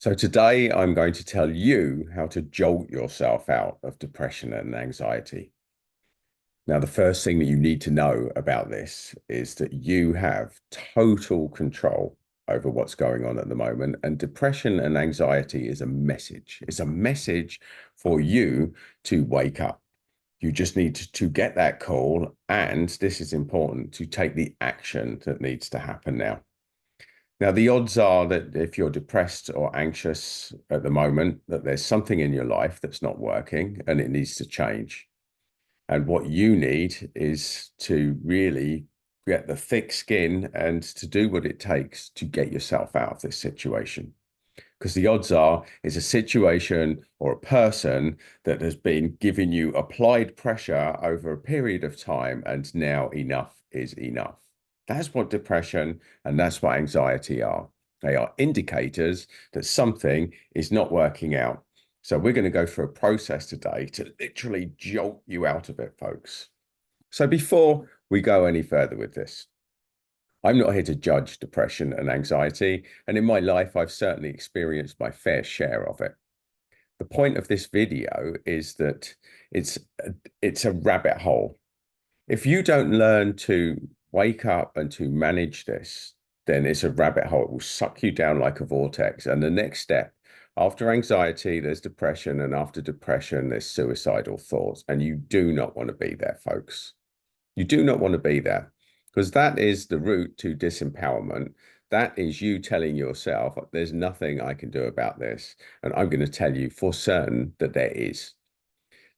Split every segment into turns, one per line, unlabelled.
So today I'm going to tell you how to jolt yourself out of depression and anxiety. Now, the first thing that you need to know about this is that you have total control over what's going on at the moment. And depression and anxiety is a message. It's a message for you to wake up. You just need to get that call. And this is important, to take the action that needs to happen now. Now, the odds are that if you're depressed or anxious at the moment, that there's something in your life that's not working and it needs to change. And what you need is to really get the thick skin and to do what it takes to get yourself out of this situation. Because the odds are it's a situation or a person that has been giving you applied pressure over a period of time, and now enough is enough. That's what depression and that's what anxiety are. They are indicators that something is not working out. So we're going to go through a process today to literally jolt you out of it, folks. So before we go any further with this, I'm not here to judge depression and anxiety, and in my life, I've certainly experienced my fair share of it. The point of this video is that it's it's a rabbit hole. If you don't learn to wake up and to manage this, then it's a rabbit hole. It will suck you down like a vortex. And the next step, after anxiety, there's depression, and after depression, there's suicidal thoughts. And you do not want to be there, folks. You do not want to be there, because that is the route to disempowerment. That is you telling yourself, there's nothing I can do about this. And I'm going to tell you for certain that there is.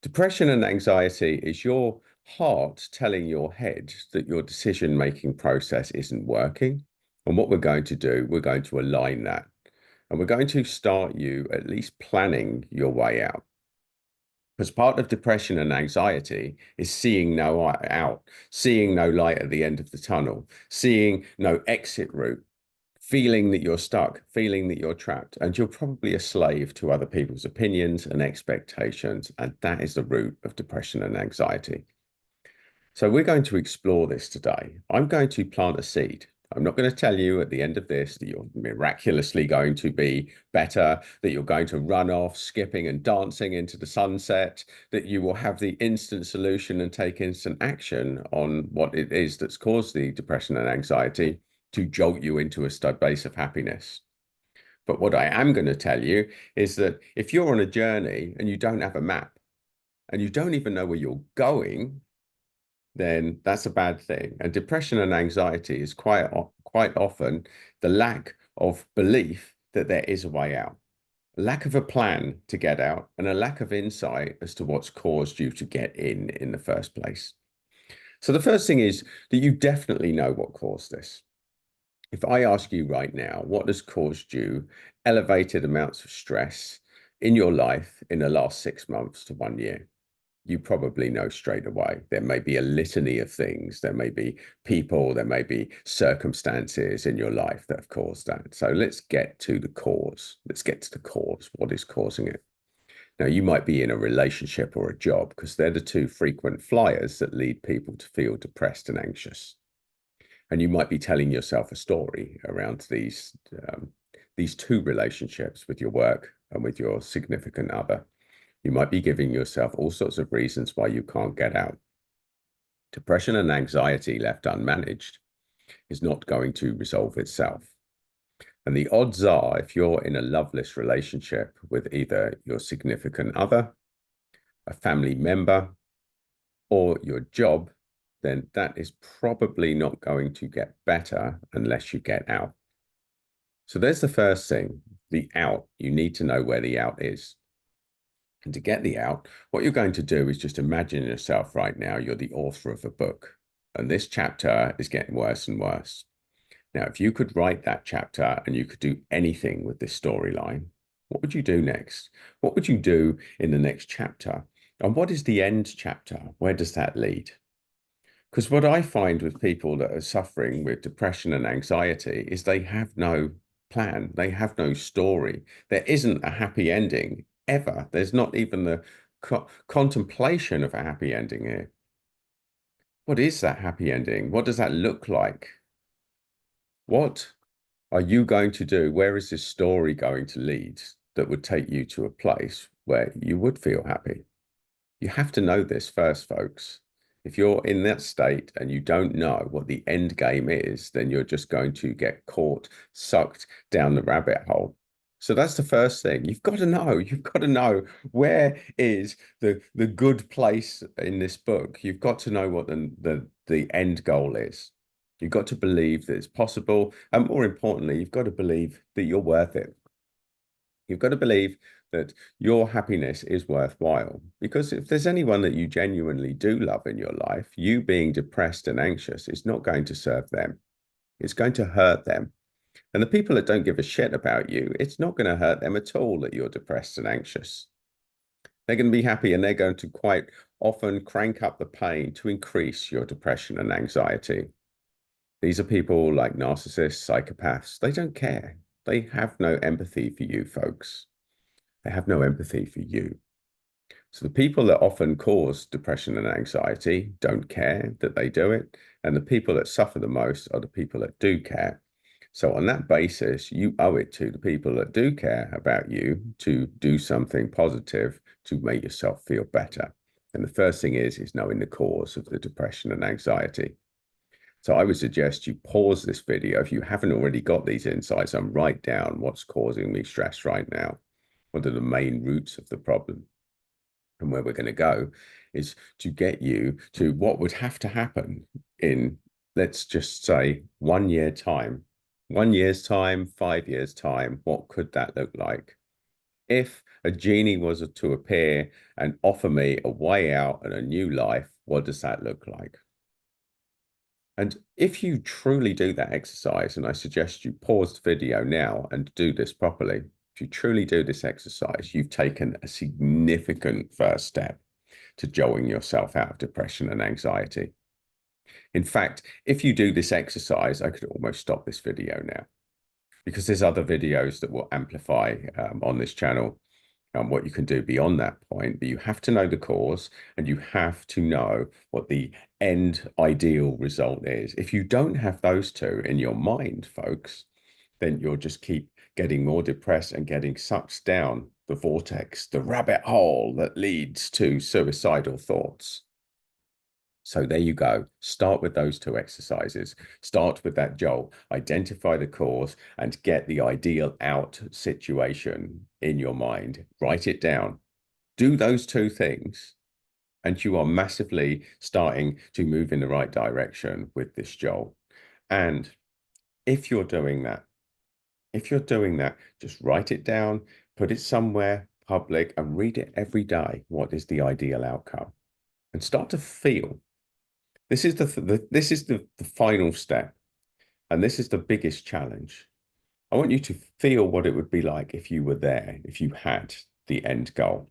Depression and anxiety is your heart telling your head that your decision-making process isn't working. And what we're going to do, we're going to align that. And we're going to start you at least planning your way out. Because part of depression and anxiety is seeing no out, seeing no light at the end of the tunnel, seeing no exit route, feeling that you're stuck, feeling that you're trapped, and you're probably a slave to other people's opinions and expectations. And that is the root of depression and anxiety. So we're going to explore this today. I'm going to plant a seed. I'm not going to tell you at the end of this that you're miraculously going to be better, that you're going to run off skipping and dancing into the sunset, that you will have the instant solution and take instant action on what it is that's caused the depression and anxiety to jolt you into a stud base of happiness. But what I am going to tell you is that if you're on a journey and you don't have a map and you don't even know where you're going, then that's a bad thing. And depression and anxiety is quite often the lack of belief that there is a way out, a lack of a plan to get out, and a lack of insight as to what's caused you to get in the first place. So the first thing is that you definitely know what caused this. If I ask you right now, what has caused you elevated amounts of stress in your life in the last 6 months to 1 year? You probably know straight away. There may be a litany of things. There may be people, there may be circumstances in your life that have caused that. So let's get to the cause. Let's get to the cause. What is causing it? Now, you might be in a relationship or a job, because they're the two frequent flyers that lead people to feel depressed and anxious. And you might be telling yourself a story around these two relationships, with your work and with your significant other. You might be giving yourself all sorts of reasons why you can't get out. Depression and anxiety left unmanaged is not going to resolve itself. And the odds are, if you're in a loveless relationship with either your significant other, a family member, or your job, then that is probably not going to get better unless you get out. So there's the first thing, the out. You need to know where the out is. And to get the out, what you're going to do is just imagine yourself right now, you're the author of a book, and this chapter is getting worse and worse. Now, if you could write that chapter and you could do anything with this storyline, what would you do next? What would you do in the next chapter? And what is the end chapter? Where does that lead? Because what I find with people that are suffering with depression and anxiety is they have no plan. They have no story. There isn't a happy ending ever. There's not even the contemplation of a happy ending here. What is that happy ending? What does that look like? What Are you going to do, where is this story going to lead that would take you to a place where you would feel happy? You have to know this first, folks. If you're in that state and you don't know what the end game is, then you're just going to get caught, sucked down the rabbit hole. So that's the first thing. You've got to know. You've got to know where is the good place in this book. You've got to know what the end goal is. You've got to believe that it's possible. And more importantly, you've got to believe that you're worth it. You've got to believe that your happiness is worthwhile. Because if there's anyone that you genuinely do love in your life, you being depressed and anxious is not going to serve them. It's going to hurt them. And the people that don't give a shit about you, it's not going to hurt them at all that you're depressed and anxious. They're going to be happy, and they're going to quite often crank up the pain to increase your depression and anxiety. These are people like narcissists, psychopaths. They don't care. They have no empathy for you, folks. They have no empathy for you. So the people that often cause depression and anxiety don't care that they do it. And the people that suffer the most are the people that do care. So on that basis, you owe it to the people that do care about you to do something positive to make yourself feel better. And the first thing is knowing the cause of the depression and anxiety. So I would suggest you pause this video if you haven't already got these insights and write down what's causing me stress right now. What are the main roots of the problem? And where we're going to go is to get you to what would have to happen in, let's just say, 1 year time. 1 year's time, 5 years' time, what could that look like? If a genie was to appear and offer me a way out and a new life, what does that look like? And if you truly do that exercise, and I suggest you pause the video now and do this properly, if you truly do this exercise, you've taken a significant first step to jolting yourself out of depression and anxiety. In fact, if you do this exercise, I could almost stop this video now because there's other videos that will amplify on this channel what you can do beyond that point, but you have to know the cause and you have to know what the end ideal result is. If you don't have those two in your mind, folks, then you'll just keep getting more depressed and getting sucked down the vortex, the rabbit hole that leads to suicidal thoughts. So there you go. Start with those two exercises. Start with that jolt. Identify the cause and get the ideal out situation in your mind. Write it down. Do those two things, and you are massively starting to move in the right direction with this jolt. And if you're doing that, just write it down, put it somewhere public, and read it every day. What is the ideal outcome? And start to feel. This is the final step, and this is the biggest challenge. I want you to feel what it would be like if you were there, if you had the end goal.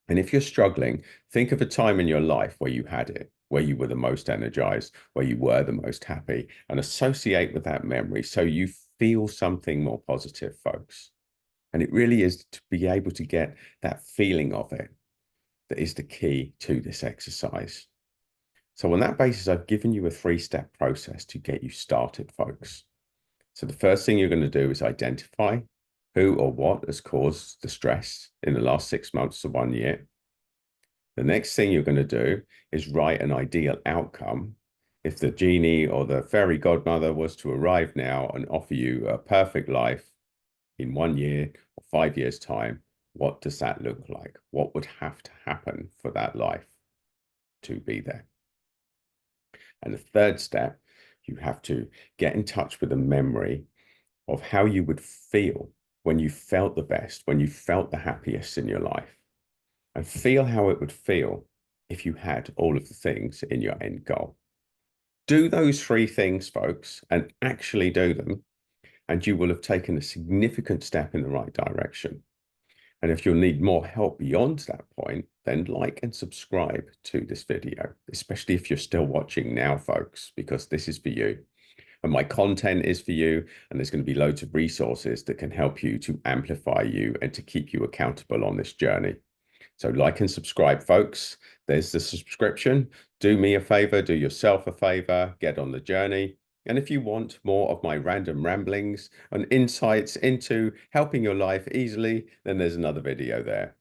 And if you're struggling, think of a time in your life where you had it, where you were the most energized, where you were the most happy, and associate with that memory so you feel something more positive, folks. And it really is to be able to get that feeling of it that is the key to this exercise. So on that basis, I've given you a 3-step process to get you started, folks. So the first thing you're going to do is identify who or what has caused the stress in the last 6 months to 1 year. The next thing you're going to do is write an ideal outcome. If the genie or the fairy godmother was to arrive now and offer you a perfect life in 1 year or 5 years' time, what does that look like? What would have to happen for that life to be there? And the third step, you have to get in touch with a memory of how you would feel when you felt the best, when you felt the happiest in your life, and feel how it would feel if you had all of the things in your end goal. Do those 3 things, folks, and actually do them, and you will have taken a significant step in the right direction. And if you'll need more help beyond that point, then like and subscribe to this video, especially if you're still watching now, folks, because this is for you. And my content is for you, and there's going to be loads of resources that can help you to amplify you and to keep you accountable on this journey. So like and subscribe, folks. There's the subscription. Do me a favor, do yourself a favor, get on the journey. And if you want more of my random ramblings and insights into helping your life easily, then there's another video there.